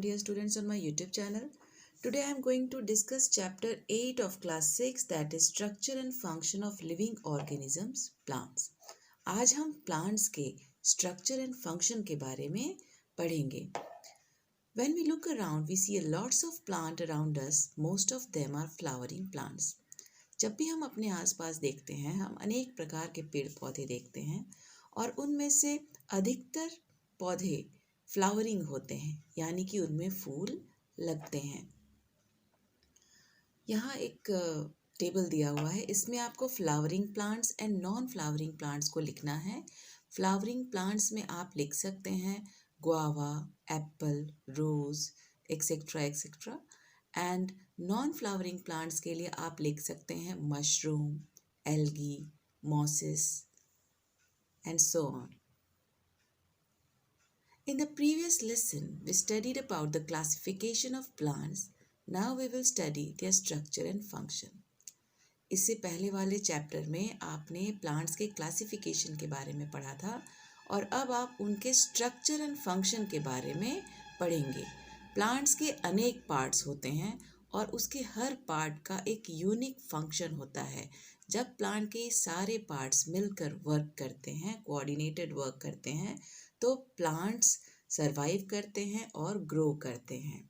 dear students on my YouTube channel. Today I am going to discuss chapter 8 of class 6, that is structure and function of living organisms, plants. आज हम plants के structure and function के बारे में पढ़ेंगे. When we look around, we see lots of plants around us. Most of them are flowering plants. जब भी हम अपने आसपास देखते हैं, हम अनेक प्रकार के पेड़ पौधे देखते हैं और उनमें से अधिकतर पौधे फ्लावरिंग होते हैं, यानी कि उनमें फूल लगते हैं. यहाँ एक टेबल दिया हुआ है, इसमें आपको flowering plants and non flowering plants को लिखना है. फ्लावरिंग प्लांट्स में आप लिख सकते हैं guava, apple, rose, etcetera etcetera. And non flowering plants के लिए आप लिख सकते हैं mushroom, algae, mosses and so on. In the previous lesson, we studied about the classification of plants. Now we will study their structure and function. इससे पहले वाले chapter में आपने प्लांट्स के क्लासिफिकेशन के बारे में पढ़ा था और अब आप उनके स्ट्रक्चर एंड फंक्शन के बारे में पढ़ेंगे. प्लांट्स के अनेक पार्ट्स होते हैं और उसके हर पार्ट का एक यूनिक फंक्शन होता है. जब प्लांट के सारे पार्ट्स मिलकर वर्क करते हैं, कोऑर्डिनेटेड वर्क करते हैं, तो प्लांट्स सरवाइव करते हैं और ग्रो करते हैं.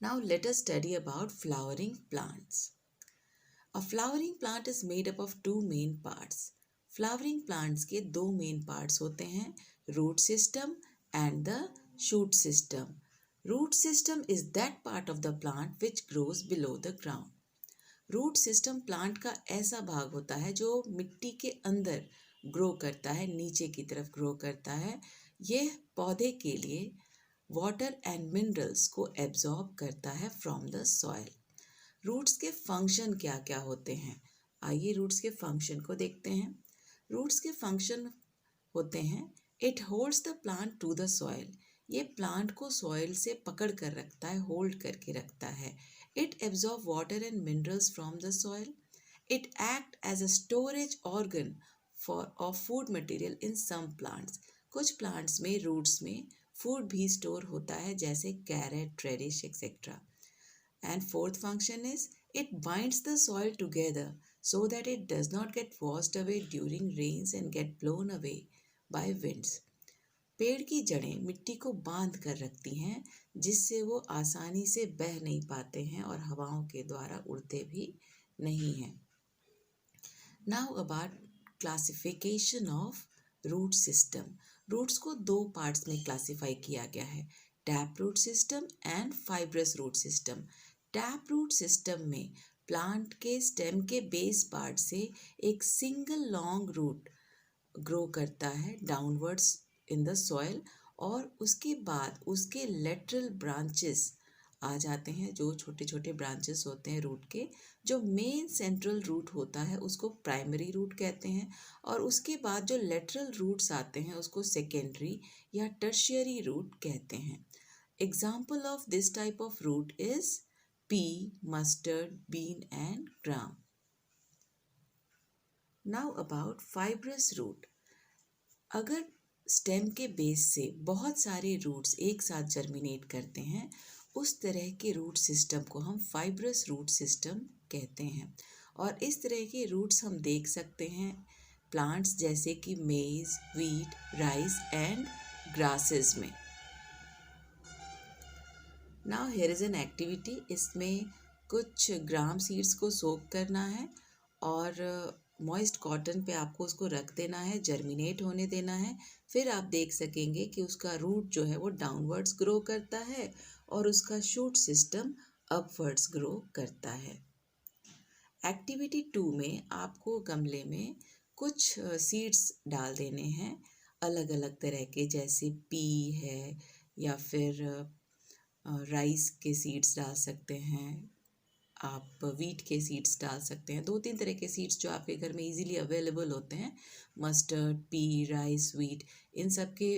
Now let us study about flowering plants. A flowering plant is made up of two main parts. Flowering plants के दो मेन पार्ट्स होते हैं, root system and the shoot system. Root system is that part of the plant which grows below the ground. Root system plant का ऐसा भाग होता है जो मिट्टी के अंदर ग्रो करता है, नीचे की तरफ ग्रो करता है. यह पौधे के लिए वाटर एंड मिनरल्स को एब्जॉर्ब करता है फ्रॉम द सॉइल. रूट्स के फंक्शन क्या क्या होते हैं, आइए रूट्स के फंक्शन को देखते हैं. रूट्स के फंक्शन होते हैं, it holds the plant to the soil. ये प्लांट को सॉइल से पकड़ कर रखता है, होल्ड करके रखता है. It absorb water and minerals from the soil. It act as a storage organ of food material in some plants. कुछ प्लांट्स में रूट्स में फूड भी स्टोर होता है, जैसे carrot, radish etcetera. And fourth function is it binds the soil together so that it does not get washed away during rains and get blown away by winds. पेड़ की जड़ें मिट्टी को बांध कर रखती हैं, जिससे वो आसानी से बह नहीं पाते हैं और हवाओं के द्वारा उड़ते भी नहीं हैं. Now about classification of root system. Roots को दो पार्ट्स में क्लासिफाई किया गया है, tap root system and fibrous root system. Tap root system में प्लांट के स्टेम के बेस पार्ट से एक सिंगल लॉन्ग रूट ग्रो करता है डाउनवर्ड्स इन द सॉइल और उसके बाद उसके लेटरल ब्रांचेस आ जाते हैं, जो छोटे छोटे ब्रांचेस होते हैं रूट के. जो मेन सेंट्रल रूट होता है उसको प्राइमरी रूट कहते हैं और उसके बाद जो लेटरल रूट्स आते हैं उसको सेकेंडरी या टर्शियरी रूट कहते हैं. Example of this type of root is pea, mustard, bean and gram. Now about fibrous root. अगर स्टेम के बेस से बहुत सारे रूट्स एक साथ जर्मिनेट करते हैं, उस तरह के रूट सिस्टम को हम फाइब्रस रूट सिस्टम कहते हैं. और इस तरह के रूट्स हम देख सकते हैं प्लांट्स जैसे कि मेज, व्हीट, राइस एंड ग्रासेस में. Now here is an activity. इसमें कुछ ग्राम सीड्स को सोक करना है और मॉइस्ट कॉटन पे आपको उसको रख देना है, जर्मिनेट होने देना है. फिर आप देख सकेंगे कि उसका रूट जो है वो डाउनवर्ड्स ग्रो करता है और उसका शूट सिस्टम अपवर्ड्स ग्रो करता है. एक्टिविटी 2 में आपको गमले में कुछ सीड्स डाल देने हैं अलग अलग तरह के, जैसे पी है या फिर राइस के सीड्स डाल सकते हैं, आप वीट के सीड्स डाल सकते हैं. 2-3 तरह के सीड्स जो आपके घर में इजीली अवेलेबल होते हैं, मस्टर्ड, पी, राइस, वीट, इन सब के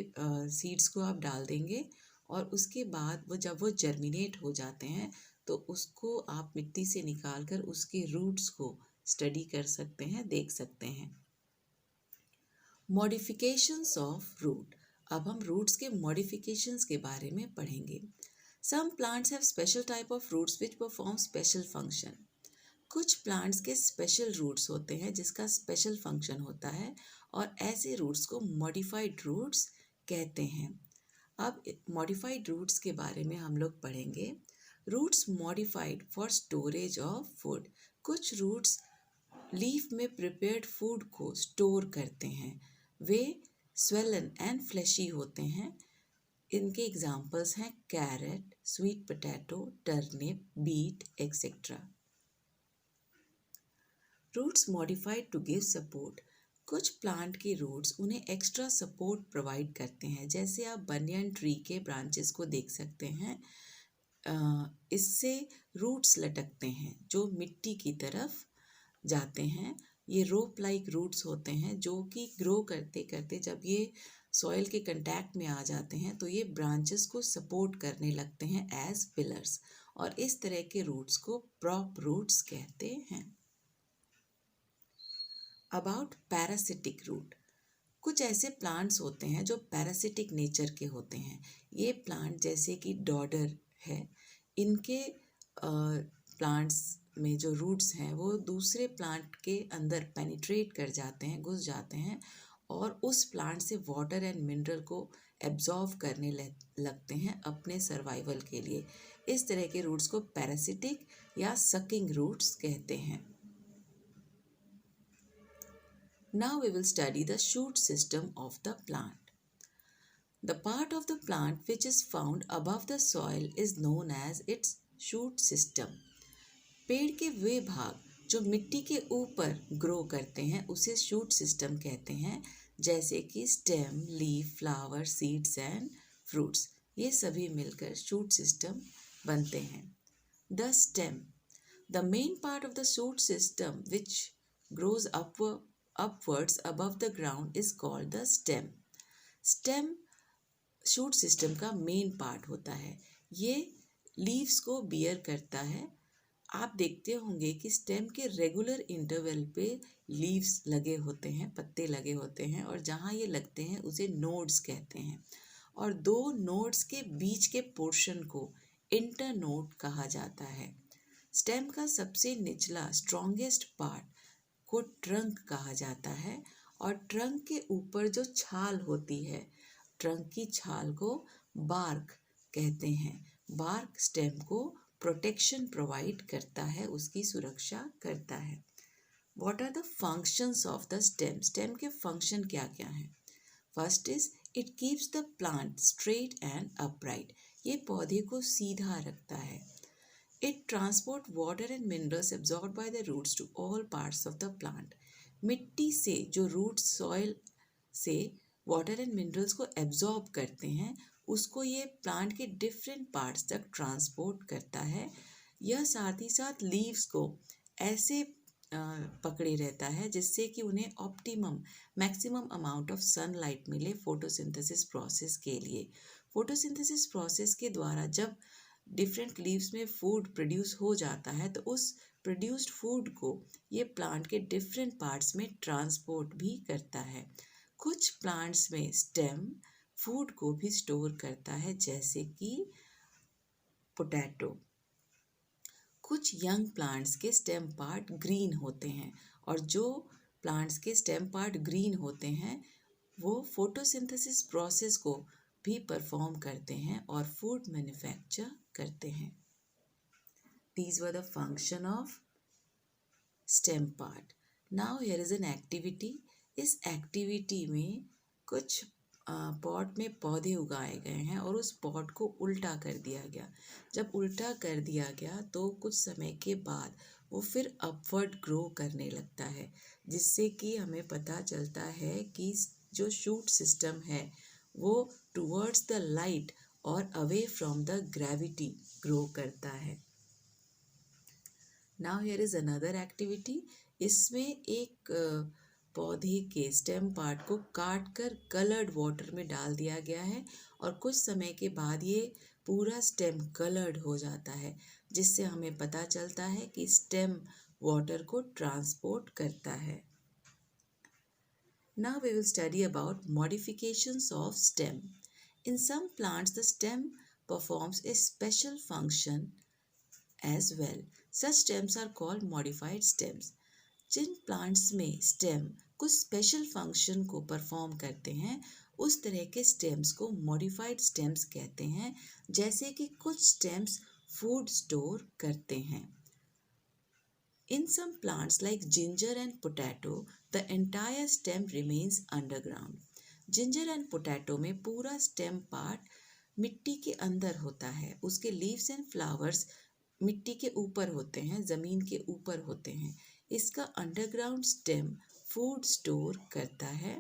सीड्स को आप डाल देंगे और उसके बाद जब वो जर्मिनेट हो जाते हैं तो उसको आप मिट्टी से निकाल कर उसके रूट्स को स्टडी कर सकते हैं, देख सकते हैं. Modifications of root. अब हम रूट्स के मॉडिफिकेशंस के बारे में पढ़ेंगे। Some plants have special type of roots which perform special function. कुछ प्लांट्स के स्पेशल रूट्स होते हैं जिसका स्पेशल फंक्शन होता है और ऐसे रूट्स को मॉडिफाइड रूट्स कहते हैं। अब मॉडिफाइड रूट्स के बारे में हम लोग पढ़ेंगे। Roots modified for storage of food. कुछ रूट्स लीफ में प्रिपेयर्ड फूड को स्टोर करते हैं। वे स्वेलन एंड फ्लैशी होते हैं। इनके एग्जाम्पल्स हैं carrot, sweet potato, turnip, beet etcetera. Roots modified to give support. कुछ प्लांट के रूट्स उन्हें एक्स्ट्रा सपोर्ट प्रोवाइड करते हैं। जैसे आप बनियन ट्री के ब्रांचेस को देख सकते हैं, इससे रूट्स लटकते हैं जो मिट्टी की तरफ जाते हैं। ये रोप लाइक रूट्स होते हैं जो कि ग्रो करते करते जब ये सॉइल के कंटैक्ट में आ जाते हैं तो ये ब्रांचेस को सपोर्ट करने लगते हैं एज पिलर्स, और इस तरह के रूट्स को प्रॉप रूट्स कहते हैं। About parasitic root. कुछ ऐसे प्लांट्स होते हैं जो पैरासिटिक नेचर के होते हैं। ये प्लांट जैसे कि डॉडर है, इनके प्लांट्स में जो रूट्स हैं वो दूसरे प्लांट के अंदर पेनिट्रेट कर जाते हैं, घुस जाते हैं और उस प्लांट से वाटर एंड मिनरल को एब्जॉर्व करने लगते हैं अपने सर्वाइवल के लिए। इस तरह के रूट्स को पैरासिटिक या सकिंग रूट्स कहते हैं। Now we will study the shoot system of the plant. The part of the plant which is found above the soil is known as its shoot system. पेड़ के वे भाग जो मिट्टी के ऊपर ग्रो करते हैं उसे शूट सिस्टम कहते हैं, जैसे कि stem, leaf, flower, seeds and fruits. ये सभी मिलकर शूट सिस्टम बनते हैं। The stem, the main part of the shoot system which grows upwards above the ground is called the stem. Stem shoot system का मेन पार्ट होता है। ये leaves को बियर करता है। आप देखते होंगे कि स्टेम के रेगुलर इंटरवल पे लीव्स लगे होते हैं, पत्ते लगे होते हैं, और जहाँ ये लगते हैं उसे नोड्स कहते हैं। और दो नोड्स के बीच के पोर्शन को इंटरनोड कहा जाता है। स्टेम का सबसे निचला स्ट्रॉन्गेस्ट पार्ट को ट्रंक कहा जाता है, और ट्रंक के ऊपर जो छाल होती है, ट्रंक की छाल को बार्क कहते हैं। बार्क स्टेम को प्रोटेक्शन प्रोवाइड करता है, उसकी सुरक्षा करता है। What are the functions of the stem? Stem के फंक्शन क्या क्या हैं? First is it keeps the plant straight and upright. ये पौधे को सीधा रखता है। It transport water and minerals absorbed by the roots to all parts of the plant. मिट्टी से जो रूट्स सॉइल से वाटर एंड मिनरल्स को एब्जॉर्ब करते हैं उसको ये प्लांट के डिफरेंट पार्ट्स तक ट्रांसपोर्ट करता है। यह साथ ही साथ लीव्स को ऐसे पकड़े रहता है जिससे कि उन्हें optimum maximum amount of sunlight मिले फोटोसिंथेसिस प्रोसेस के लिए। फोटोसिंथेसिस प्रोसेस के द्वारा जब डिफरेंट लीव्स में फूड प्रोड्यूस हो जाता है तो उस प्रोड्यूस्ड फूड को ये प्लांट के डिफरेंट पार्ट्स में ट्रांसपोर्ट भी करता है। कुछ प्लांट्स में स्टेम फूड को भी स्टोर करता है, जैसे कि पोटैटो। कुछ यंग प्लांट्स के स्टेम पार्ट ग्रीन होते हैं, और जो प्लांट्स के स्टेम पार्ट ग्रीन होते हैं वो फोटोसिंथेसिस प्रोसेस को भी परफॉर्म करते हैं और फूड मैन्युफैक्चर करते हैं। These were the function of stem part. Now here is an activity. इस एक्टिविटी में कुछ पॉट में पौधे उगाए गए हैं और उस पॉट को उल्टा कर दिया गया। जब उल्टा कर दिया गया तो कुछ समय के बाद वो फिर अपवर्ड ग्रो करने लगता है, जिससे कि हमें पता चलता है कि जो शूट सिस्टम है वो टुवर्ड्स द लाइट और away from the gravity grow करता है। Now here is another activity. इसमें एक पौधे के स्टेम पार्ट को काट कर कलर्ड वाटर में डाल दिया गया है, और कुछ समय के बाद ये पूरा स्टेम कलर्ड हो जाता है, जिससे हमें पता चलता है कि स्टेम वाटर को ट्रांसपोर्ट करता है। Now we will study about modifications of stem. In some plants, the stem performs a special function as well. Such stems are called modified stems. जिन प्लांट्स में स्टेम कुछ स्पेशल फंक्शन को perform करते हैं उस तरह के स्टेम्स को मॉडिफाइड स्टेम्स कहते हैं, जैसे कि कुछ स्टेम्स फूड स्टोर करते हैं. In some plants like ginger and potato, the entire stem remains underground. Ginger and potato में पूरा स्टेम पार्ट मिट्टी के अंदर होता है. उसके लीव्स एंड फ्लावर्स मिट्टी के ऊपर होते हैं, ज़मीन के ऊपर होते हैं. इसका अंडरग्राउंड स्टेम फूड स्टोर करता है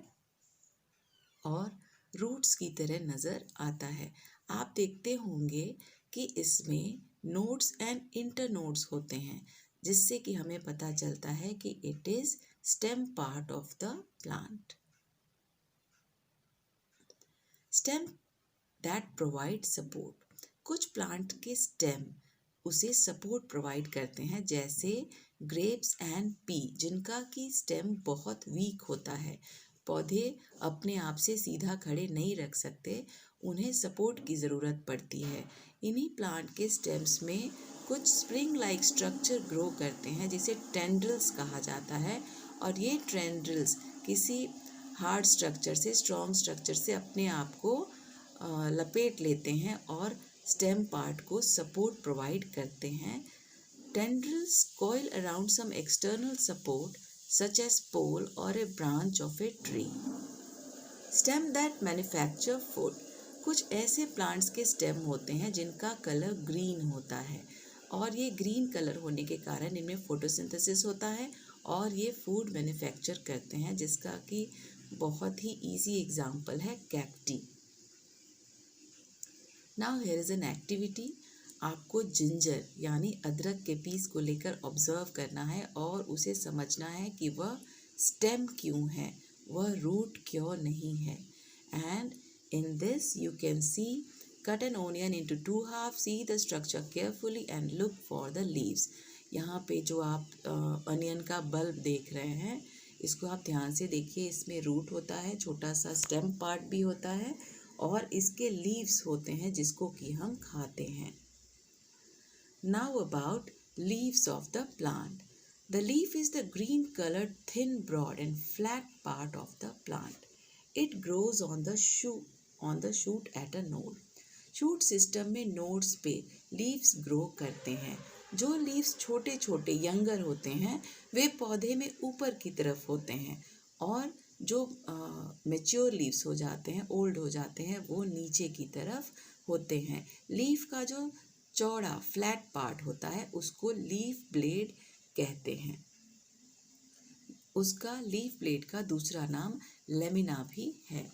और रूट्स की तरह नज़र आता है. आप देखते होंगे कि इसमें नोड्स एंड इंटरनोड्स होते हैं, जिससे कि हमें पता चलता है कि it is stem part of the plant. Stem that provide support. कुछ प्लांट के स्टेम उसे सपोर्ट प्रोवाइड करते हैं, जैसे ग्रेप्स एंड पी, जिनका की स्टेम बहुत वीक होता है. पौधे अपने आप से सीधा खड़े नहीं रख सकते, उन्हें सपोर्ट की ज़रूरत पड़ती है. इन्हीं प्लांट के स्टेम्स में कुछ स्प्रिंग लाइक स्ट्रक्चर ग्रो करते हैं, जिसे टेंड्रिल्स कहा जाता है. और ये टेंड्रिल्स किसी हार्ड स्ट्रक्चर से, स्ट्रॉन्ग स्ट्रक्चर से अपने आप को लपेट लेते हैं और स्टेम पार्ट को सपोर्ट प्रोवाइड करते हैं. Tendrils coil around some external support such as pole or a branch of a tree. Stem that manufacture food. कुछ ऐसे प्लांट्स के स्टेम होते हैं जिनका कलर ग्रीन होता है, और ये ग्रीन कलर होने के कारण इनमें फोटोसिंथेसिस होता है और ये फूड मैन्युफैक्चर करते हैं, जिसका कि बहुत ही इजी एग्जाम्पल है cacti. Now here is an activity. आपको जिंजर यानी अदरक के पीस को लेकर ऑब्जर्व करना है और उसे समझना है कि वह स्टेम क्यों है, वह रूट क्यों नहीं है. And in this you can see cut an onion into 2 halves, see the structure carefully and look for the leaves. यहाँ पे जो आप अनियन का बल्ब देख रहे हैं, इसको आप ध्यान से देखिए. इसमें रूट होता है, छोटा सा स्टेम पार्ट भी होता है और इसके लीव्स होते हैं जिसको कि हम खाते हैं. Now about leaves of the plant. The leaf is the green colored thin broad and flat part of the plant. It grows on the shoot at a node. Shoot system में nodes पे leaves grow करते हैं. जो leaves छोटे छोटे younger होते हैं वे पौधे में ऊपर की तरफ होते हैं, और जो मैच्योर लीव्स हो जाते हैं, ओल्ड हो जाते हैं, वो नीचे की तरफ होते हैं. लीफ का जो चौड़ा फ्लैट पार्ट होता है उसको लीफ ब्लेड कहते हैं. उसका लीफ ब्लेड का दूसरा नाम लेमिना भी है.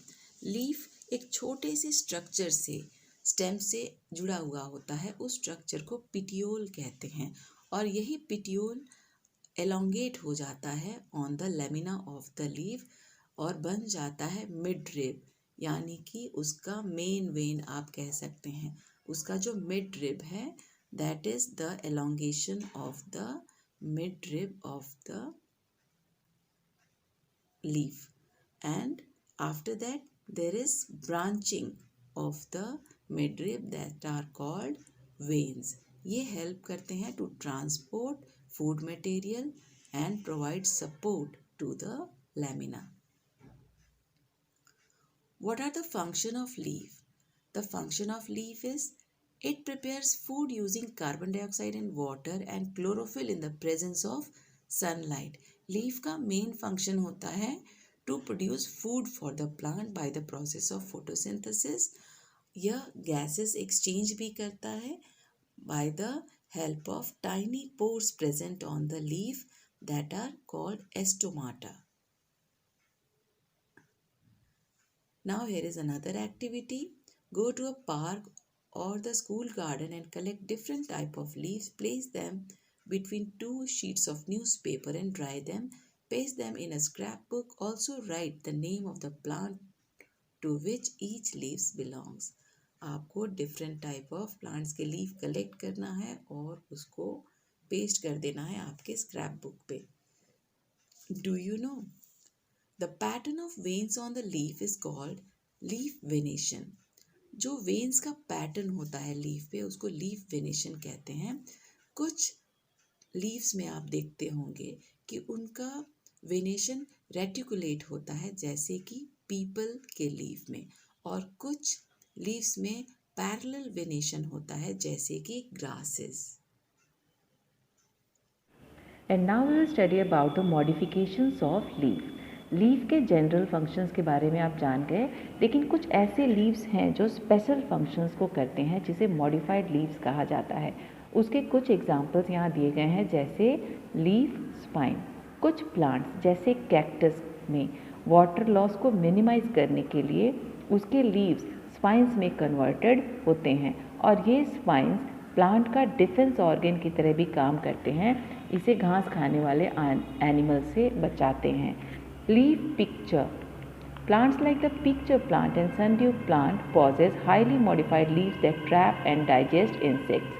लीफ एक छोटे से स्ट्रक्चर से, स्टेम से जुड़ा हुआ होता है. उस स्ट्रक्चर को पिटियोल कहते हैं, और यही पिटियोल एलोंगेट हो जाता है on the lamina of the leaf और बन जाता है मिड रिब, यानी कि उसका मेन वेन आप कह सकते हैं. उसका जो मिड रिब है, that is the elongation of the midrib of the leaf. And after that there is branching of the midrib that are called veins. ये help करते हैं to transport food material and provide support to the lamina. What are the function of leaf? The function of leaf is it prepares food using carbon dioxide and water and chlorophyll in the presence of sunlight. Leaf का main function होता है to produce food for the plant by the process of photosynthesis. यह gases exchange भी करता है by the help of tiny pores present on the leaf that are called stomata. Now here is another activity. Go to a park or the school garden and collect different type of leaves. Place them between 2 sheets of newspaper and dry them. Paste them in a scrapbook. Also write the name of the plant to which each leaves belongs. आपको different type of plants के leaf collect करना है और उसको paste कर देना है आपके स्क्रैप बुक पे. Do you know the pattern of veins on the leaf is called leaf venation. जो वेन्स का पैटर्न होता है लीफ पे उसको लीफ वेनेशन कहते हैं। कुछ लीव्स में आप देखते होंगे कि उनका वेनेशन रेटिकुलेट होता है, जैसे कि पीपल के लीफ में, और कुछ लीव्स में पैरेलल वेनेशन होता है, जैसे कि grasses. And now we will study about the modifications of leaf. Leaf के जनरल फंक्शंस के बारे में आप जान गए, लेकिन कुछ ऐसे लीव्स हैं जो स्पेशल फंक्शंस को करते हैं जिसे मॉडिफाइड लीव्स कहा जाता है। उसके कुछ एग्जांपल्स यहाँ दिए गए हैं, जैसे लीफ स्पाइन। कुछ प्लांट्स जैसे कैक्टस में वाटर लॉस को मिनिमाइज करने के लिए उसके लीव्स स्पाइंस में कन्वर्टेड होते हैं, और ये स्पाइंस प्लांट का डिफेंस ऑर्गन की तरह भी काम करते हैं। इसे घास खाने वाले एनिमल से बचाते हैं। Leaf picture plants like the picture plant and sundew plant possess highly modified leaves that trap and digest insects.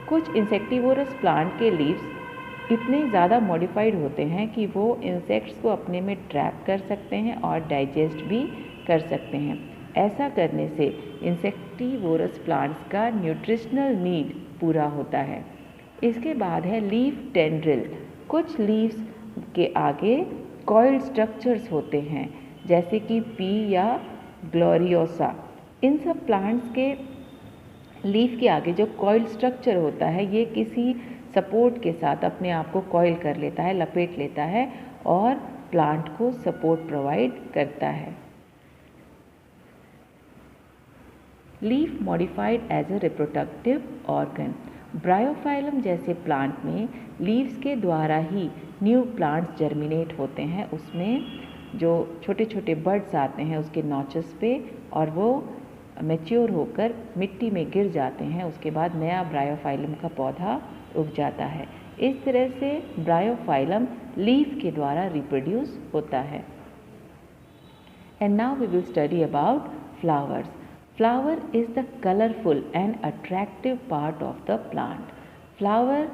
कुछ इंसेक्टिवोरस प्लांट के लीव्स इतने ज़्यादा मॉडिफाइड होते हैं कि वो इंसेक्ट्स को अपने में ट्रैप कर सकते हैं और डाइजेस्ट भी कर सकते हैं। ऐसा करने से इंसेक्टिवोरस प्लांट्स का न्यूट्रिशनल नीड पूरा होता है। इसके बाद है लीफ टेंड्रिल। कुछ लीव्स के आगे कॉइल्ड स्ट्रक्चर्स होते हैं, जैसे कि पी या ग्लोरियोसा। इन सब प्लांट्स के लीफ के आगे जो कॉइल स्ट्रक्चर होता है, ये किसी सपोर्ट के साथ अपने आप को कॉइल कर लेता है, लपेट लेता है, और प्लांट को सपोर्ट प्रोवाइड करता है। Leaf modified as a reproductive organ. Bryophyllum जैसे प्लांट में लीव्स के द्वारा ही न्यू प्लांट्स जर्मिनेट होते हैं। उसमें जो छोटे छोटे बड्स आते हैं उसके नॉचेस पे, और वो मैच्योर होकर मिट्टी में गिर जाते हैं। उसके बाद नया ब्रायोफाइलम का पौधा उग जाता है। इस तरह से ब्रायोफाइलम लीफ के द्वारा रिप्रोड्यूस होता है। And now we will study about flowers. Flower is the colourful and attractive part of the plant. Flower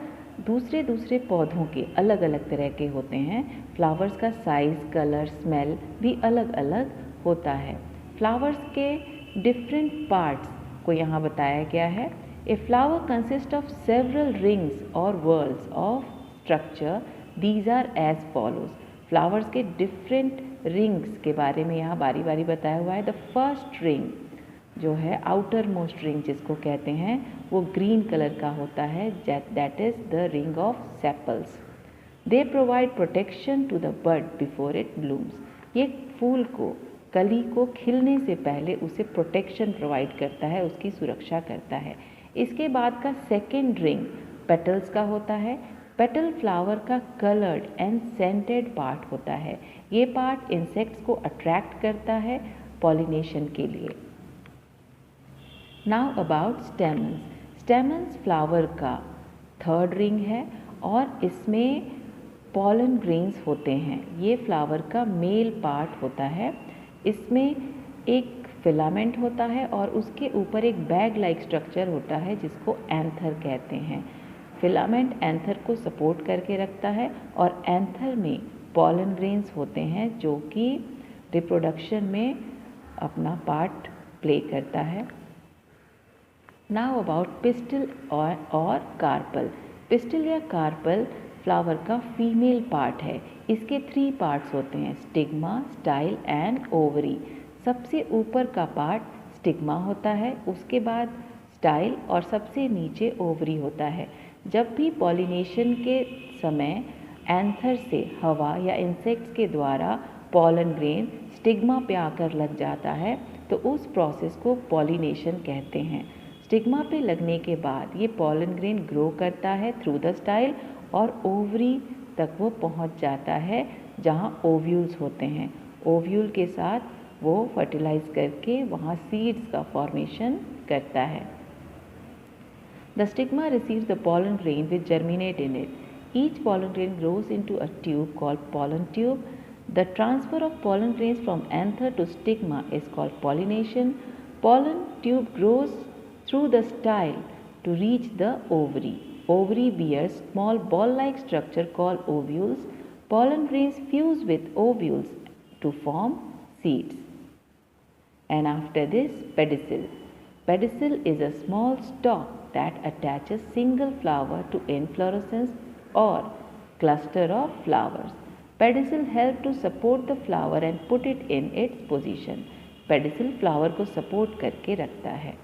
दूसरे दूसरे पौधों के अलग अलग तरह के होते हैं। फ्लावर्स का साइज़, कलर, स्मेल भी अलग अलग होता है। फ्लावर्स के डिफरेंट पार्ट्स को यहाँ बताया गया है। A flower consist of several rings और whorls of structure. These are as follows. Flowers के डिफरेंट रिंग्स के बारे में यहाँ बारी बारी बताया हुआ है। द फर्स्ट रिंग जो है, आउटर मोस्ट रिंग जिसको कहते हैं, वो ग्रीन कलर का होता है, that is the ring of sepals. They provide protection to the bud before it blooms. ये फूल को, कली को खिलने से पहले उसे प्रोटेक्शन प्रोवाइड करता है, उसकी सुरक्षा करता है। इसके बाद का सेकेंड रिंग पेटल्स का होता है। पेटल फ्लावर का कलर्ड एंड सेंटेड पार्ट होता है। ये पार्ट इंसेक्ट्स को अट्रैक्ट करता है पॉलिनेशन के लिए। Now about stamens. Stamens flower का थर्ड रिंग है और इसमें पॉलन ग्रेन्स होते हैं। ये फ्लावर का मेल पार्ट होता है। इसमें एक फिलामेंट होता है और उसके ऊपर एक बैग लाइक स्ट्रक्चर होता है जिसको एंथर कहते हैं। फिलामेंट एंथर को सपोर्ट करके रखता है और एंथर में पॉलन ग्रेन्स होते हैं जो कि रिप्रोडक्शन में अपना पार्ट प्ले करता है। नाउ अबाउट पिस्टल और कार्पल। पिस्टल या कार्पल फ्लावर का फीमेल पार्ट है। इसके 3 पार्ट्स होते हैं, स्टिग्मा, स्टाइल एंड ओवरी। सबसे ऊपर का पार्ट स्टिग्मा होता है, उसके बाद स्टाइल और सबसे नीचे ओवरी होता है। जब भी पॉलिनेशन के समय एंथर से हवा या इंसेक्ट्स के द्वारा पॉलन ग्रेन स्टिग्मा पे आकर लग जाता है तो उस प्रोसेस को पॉलिनेशन कहते हैं। स्टिग्मा पे लगने के बाद ये पॉलन ग्रेन ग्रो करता है थ्रू द स्टाइल और ओवरी तक वो पहुंच जाता है जहां ओव्यूल्स होते हैं। ओव्यूल के साथ वो फर्टिलाइज करके वहां सीड्स का फॉर्मेशन करता है। The stigma receives the pollen grain which germinate in it. Each pollen grain grows into a tube called pollen tube. The transfer of pollen grains from anther to stigma is called pollination. Pollen tube grows through the style to reach the ovary. Ovary bears small ball-like structure called ovules. Pollen grains fuse with ovules to form seeds. And after this, pedicel. Pedicel is a small stalk that attaches single flower to inflorescence or cluster of flowers. Pedicel help to support the flower and put it in its position. Pedicel flower को support करके रखता है.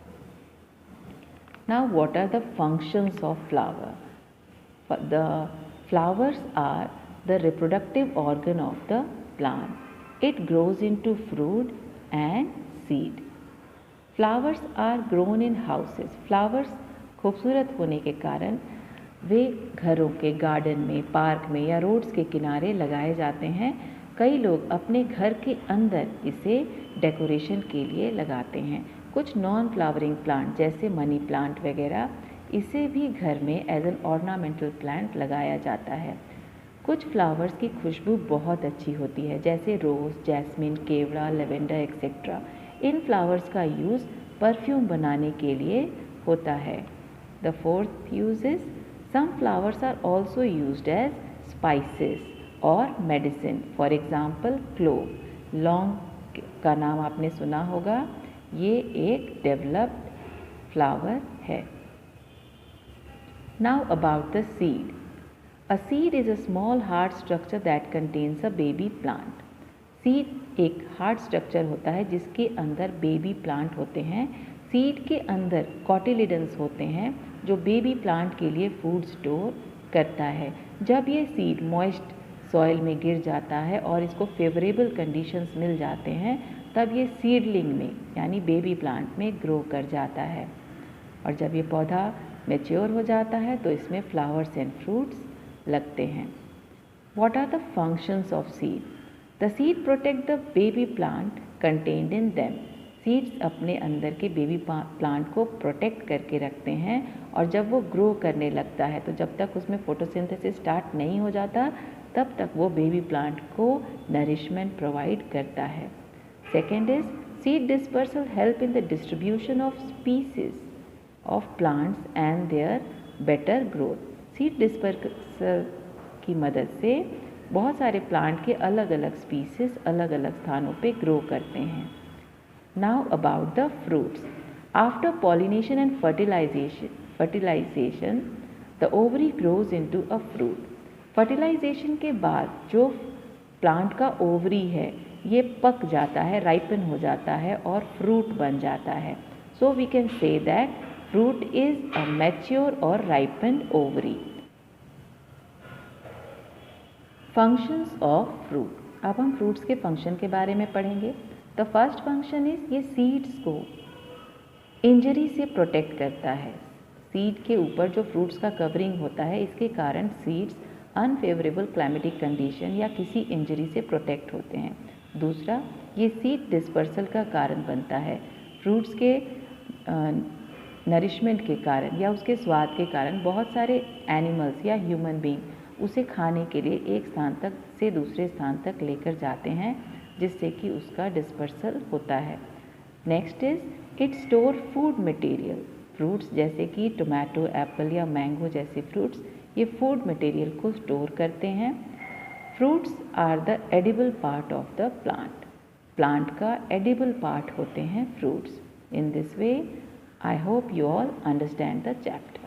Now, what are the functions of flower? The flowers are the reproductive organ of the plant. It grows into fruit and seed. Flowers are grown in houses. Flowers खूबसूरत होने के कारण वे घरों के गार्डन में, पार्क में या रोड्स के किनारे लगाए जाते हैं. कई लोग अपने घर के अंदर इसे डेकोरेशन के लिए लगाते हैं. कुछ नॉन फ्लावरिंग प्लांट जैसे मनी प्लांट वगैरह इसे भी घर में एज एन ऑर्नामेंटल प्लांट लगाया जाता है. कुछ फ्लावर्स की खुशबू बहुत अच्छी होती है जैसे रोज़, जैस्मिन, केवड़ा, लेवेंडर एक्सेट्रा. इन फ्लावर्स का यूज़ परफ्यूम बनाने के लिए होता है. The fourth use is some flowers are also used as spices और मेडिसिन. For example clove. लौंग का नाम आपने सुना होगा. ये एक डेवलप्ड फ्लावर है. Now about the seed. A seed is a small hard structure that contains a baby plant. Seed एक hard structure होता है जिसके अंदर baby plant होते हैं. Seed के अंदर cotyledons होते हैं जो baby plant के लिए food store करता है. जब ये seed moist soil में गिर जाता है और इसको favorable conditions मिल जाते हैं तब ये seedling में यानी baby plant में grow कर जाता है. और जब ये पौधा मैच्योर हो जाता है तो इसमें फ्लावर्स एंड फ्रूट्स लगते हैं. What are the functions of seed? The seed protect the baby plant contained in them. Seeds अपने अंदर के बेबी प्लांट को प्रोटेक्ट करके रखते हैं और जब वो ग्रो करने लगता है तो जब तक उसमें फोटोसिंथेसिस स्टार्ट नहीं हो जाता तब तक वो बेबी प्लांट को नरिशमेंट प्रोवाइड करता है. Second is seed dispersal help in the distribution of species of plants and their better growth. Seed dispersal की मदद से बहुत सारे प्लांट के अलग अलग स्पीसीज अलग अलग स्थानों पे ग्रो करते हैं. Now about the fruits. After pollination and fertilization the ovary grows into a fruit. Fertilization के बाद जो प्लांट का ओवरी है ये पक जाता है, राइपन हो जाता है और फ्रूट बन जाता है. So we can say that fruit is a mature or ripened ovary. Functions of fruit. अब हम फ्रूट्स के फंक्शन के बारे में पढ़ेंगे. द फर्स्ट फंक्शन इज ये सीड्स को इंजरी से प्रोटेक्ट करता है. सीड के ऊपर जो फ्रूट्स का कवरिंग होता है इसके कारण सीड्स अनफेवरेबल क्लाइमेटिक कंडीशन या किसी इंजरी से प्रोटेक्ट होते हैं. दूसरा, ये सीड डिस्पर्सल का कारण बनता है. फ्रूट्स के नरिशमेंट के कारण या उसके स्वाद के कारण बहुत सारे एनिमल्स या ह्यूमन बीइंग उसे खाने के लिए एक स्थान तक से दूसरे स्थान तक लेकर जाते हैं जिससे कि उसका डिस्पर्सल होता है. Next is it store food material. Fruits जैसे कि टोमेटो, एप्पल या मैंगो जैसे फ्रूट्स ये फूड मटेरियल को स्टोर करते हैं. Fruits are the edible part of the plant. Plant का एडिबल पार्ट होते हैं fruits. In this way I hope you all understand the chapter.